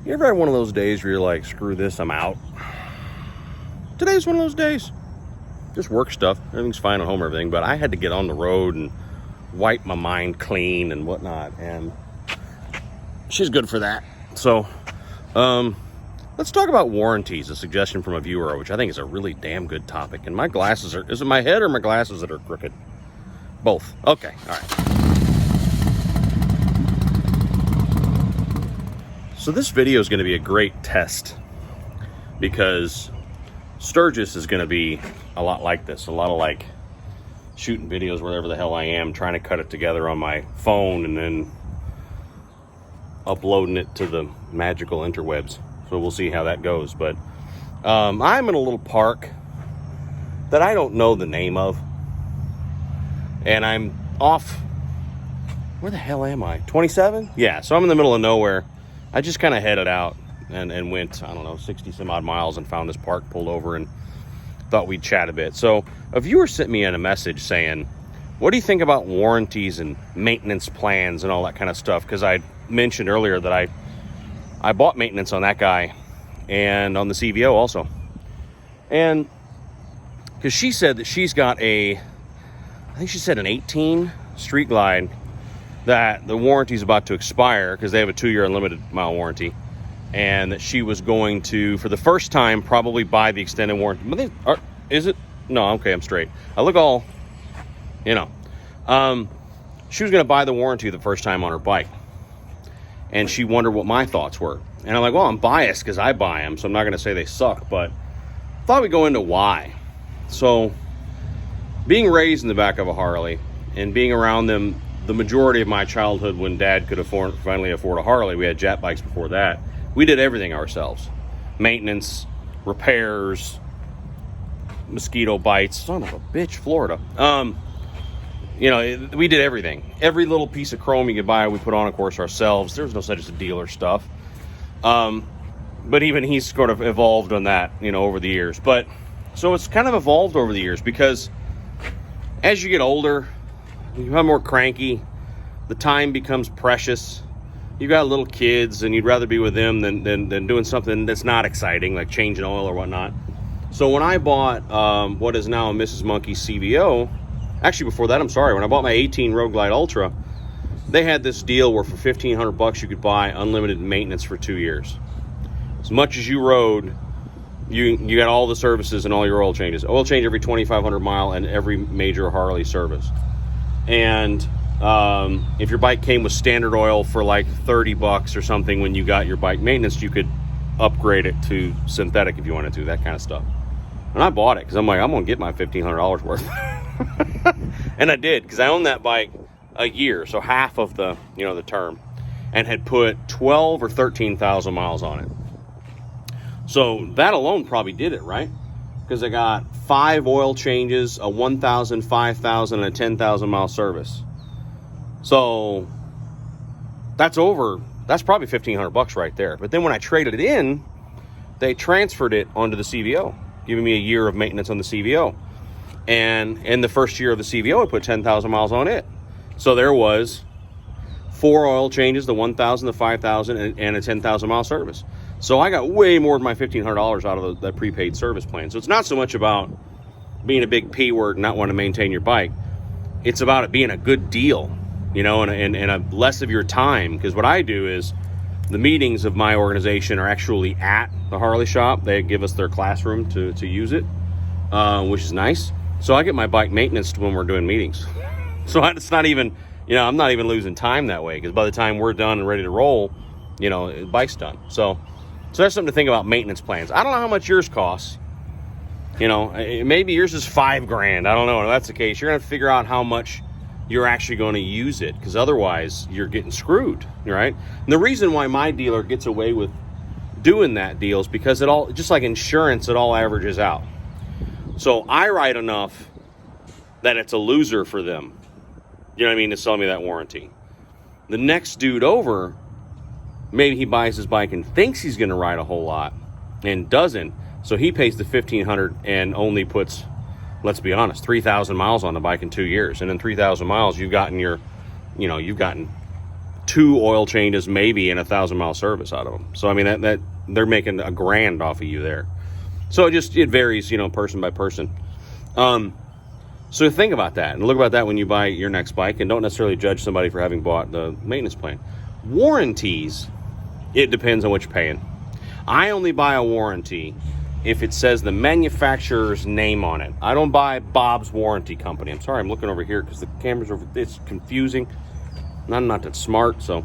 You ever had one of those days where you're like, screw this, I'm out? Today's one of those days. Just work stuff. Everything's fine at home, everything. But I had to get on the road and wipe my mind clean and whatnot. And she's good for that. So, let's talk about warranties, a suggestion from a viewer, which I think is a really damn good topic. And my glasses are, is it my head or my glasses that are crooked? Both. Okay, all right. So this video is going to be a great test because Sturgis is going to be a lot like this. A lot of like shooting videos wherever the hell I am, trying to cut it together on my phone and then uploading it to the magical interwebs. So we'll see how that goes. But I'm in a little park that I don't know the name of. And I'm off, where the hell am I? 27? Yeah, so I'm in the middle of nowhere. I just kind of headed out and went, I don't know, 60 some odd miles and found this park, pulled over and thought we'd chat a bit. So a viewer sent me in a message saying, what do you think about warranties and maintenance plans and all that kind of stuff? Because I mentioned earlier that I bought maintenance on that guy and on the CVO also. And because she said that she's got I think she said an 18 Street Glide that the warranty is about to expire because they have a 2-year unlimited mile warranty, and that she was going to, for the first time, probably buy the extended warranty. Is it? No, okay, I'm straight. I look all, you know. She was going to buy the warranty the first time on her bike, and she wondered what my thoughts were. And I'm like, well, I'm biased because I buy them, so I'm not going to say they suck, but I thought we'd go into why. So, being raised in the back of a Harley and being around them the majority of my childhood when Dad could finally afford a Harley, we had Jet bikes before that, we did everything ourselves. Maintenance, repairs, mosquito bites. Son of a bitch, Florida. You know, we did everything. Every little piece of chrome you could buy, we put on, of course, ourselves. There was no such as a dealer stuff. But even he's sort of evolved on that, you know, over the years. But so it's kind of evolved over the years because as you get older, you become more cranky. The time becomes precious. You got little kids, and you'd rather be with them than doing something that's not exciting, like changing oil or whatnot. So when I bought what is now a Mrs. Monkey CVO, actually before that, I'm sorry, when I bought my 18 Road Glide Ultra, they had this deal where for $1,500 you could buy unlimited maintenance for 2 years. As much as you rode, you got all the services and all your oil changes. Oil change every 2,500 mile and every major Harley service. And if your bike came with standard oil for like $30 or something when you got your bike maintenance, you could upgrade it to synthetic if you wanted to, that kind of stuff. And I bought it because I'm like, I'm going to get my $1,500 worth. And I did, because I owned that bike a year, so half of the, you know, the term, and had put 12 or 13,000 miles on it. So that alone probably did it, right? Because I got 5 oil changes, a 1,000, 5,000, and a 10,000 mile service. So that's probably $1,500 right there. But then when I traded it in, they transferred it onto the CVO, giving me a year of maintenance on the CVO. And in the first year of the CVO, I put 10,000 miles on it. So there was 4 oil changes, the 1,000, the 5,000, and a 10,000 mile service. So I got way more than my $1,500 out of that prepaid service plan. So it's not so much about being a big P word and not wanting to maintain your bike. It's about it being a good deal, you know, and a less of your time. Because what I do is the meetings of my organization are actually at the Harley shop. They give us their classroom to use it, which is nice. So I get my bike maintenance when we're doing meetings. So it's not even, you know, I'm not even losing time that way. Because by the time we're done and ready to roll, you know, the bike's done. So that's something to think about, maintenance plans. I don't know how much yours costs. You know, maybe yours is $5,000. I don't know. If that's the case, you're going to figure out how much you're actually going to use it, because otherwise you're getting screwed, right? And the reason why my dealer gets away with doing that deal is because it all, just like insurance, it all averages out. So I ride enough that it's a loser for them. You know what I mean? To sell me that warranty. The next dude over, maybe he buys his bike and thinks he's going to ride a whole lot and doesn't. So he pays the $1,500 and only puts, let's be honest, 3,000 miles on the bike in 2 years. And in 3,000 miles, you've gotten 2 oil changes maybe and a 1,000-mile service out of them. So I mean that they're making $1,000 off of you there. So it varies, you know, person by person. So think about that and look about that when you buy your next bike, and don't necessarily judge somebody for having bought the maintenance plan. Warranties, it depends on what you're paying. I only buy a warranty if it says the manufacturer's name on it. I don't buy Bob's Warranty Company. I'm sorry, I'm looking over here because the camera's over. It's confusing. I'm not that smart, so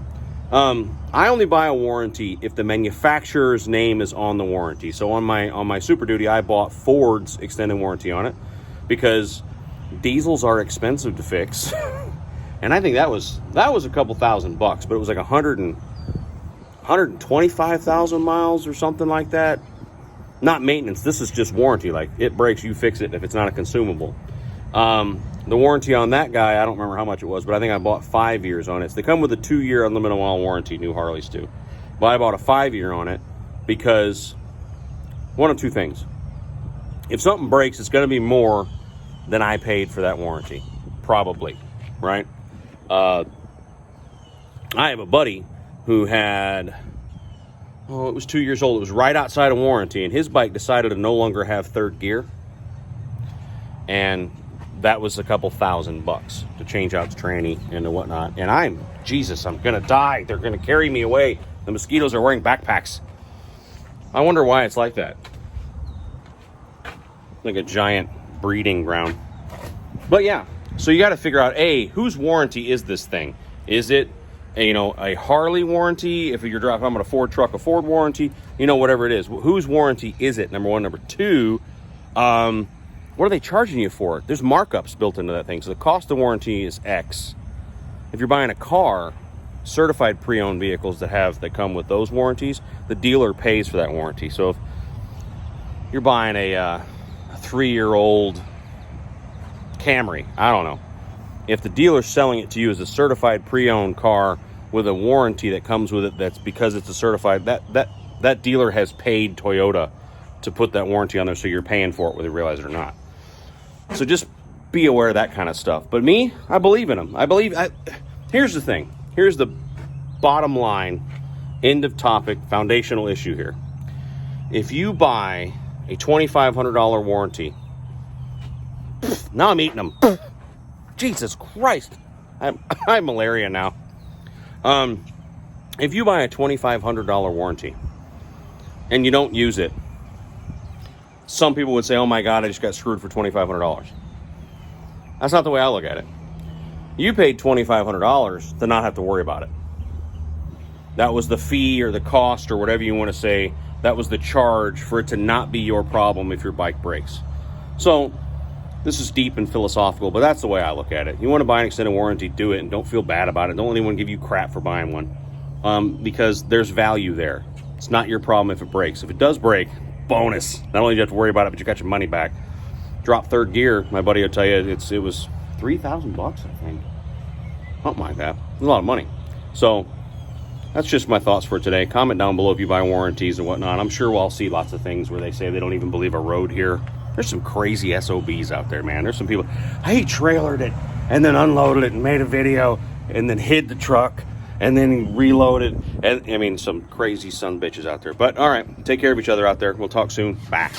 I only buy a warranty if the manufacturer's name is on the warranty. So on my Super Duty, I bought Ford's extended warranty on it because diesels are expensive to fix. And I think that was a couple $1,000 bucks, but it was like 125,000 miles or something like that. Not maintenance. This is just warranty. Like, it breaks, you fix it if it's not a consumable. The warranty on that guy, I don't remember how much it was, but I think I bought 5 years on it. So they come with a 2-year unlimited mile warranty, new Harleys do. But I bought a 5-year on it because one of two things. If something breaks, it's going to be more than I paid for that warranty. Probably, right? I have a buddy who had, it was 2 years old. It was right outside of warranty, and his bike decided to no longer have third gear. And that was a couple $1,000 to change out the tranny and whatnot. And I'm going to die. They're going to carry me away. The mosquitoes are wearing backpacks. I wonder why it's like that. Like a giant breeding ground. But yeah, so you got to figure out, A, whose warranty is this thing? Is it a Harley warranty? If you're driving on a Ford truck, a Ford warranty, whatever it is. Whose warranty is it? Number one. Number two, what are they charging you for it? There's markups built into that thing. So the cost of warranty is X. If you're buying a car, certified pre-owned vehicles that come with those warranties, the dealer pays for that warranty. So if you're buying a 3-year-old Camry, I don't know. If the dealer's selling it to you as a certified pre-owned car with a warranty that comes with it, that's because it's a certified, that dealer has paid Toyota to put that warranty on there, so you're paying for it whether you realize it or not. So just be aware of that kind of stuff. But me, I believe in them. Here's the thing. Here's the bottom line, end of topic, foundational issue here. If you buy a $2,500 warranty, now I'm eating them. Jesus Christ. I have malaria now. If you buy a $2,500 warranty and you don't use it, some people would say, oh my God, I just got screwed for $2,500. That's not the way I look at it. You paid $2,500 to not have to worry about it. That was the fee or the cost or whatever you want to say. That was the charge for it to not be your problem if your bike breaks. So this is deep and philosophical, but that's the way I look at it. You want to buy an extended warranty, do it, and don't feel bad about it. Don't let anyone give you crap for buying one, because there's value there. It's not your problem if it breaks. If it does break, bonus. Not only do you have to worry about it, but you got your money back. Drop third gear, my buddy will tell you it was $3,000, I think. Something like that. It's a lot of money. So that's just my thoughts for today. Comment down below if you buy warranties and whatnot. I'm sure we'll see lots of things where they say they don't even believe a road here. There's some crazy SOBs out there, man. There's some people, I trailered it and then unloaded it and made a video and then hid the truck and then reloaded. And I mean, some crazy son bitches out there. But all right, take care of each other out there. We'll talk soon. Bye.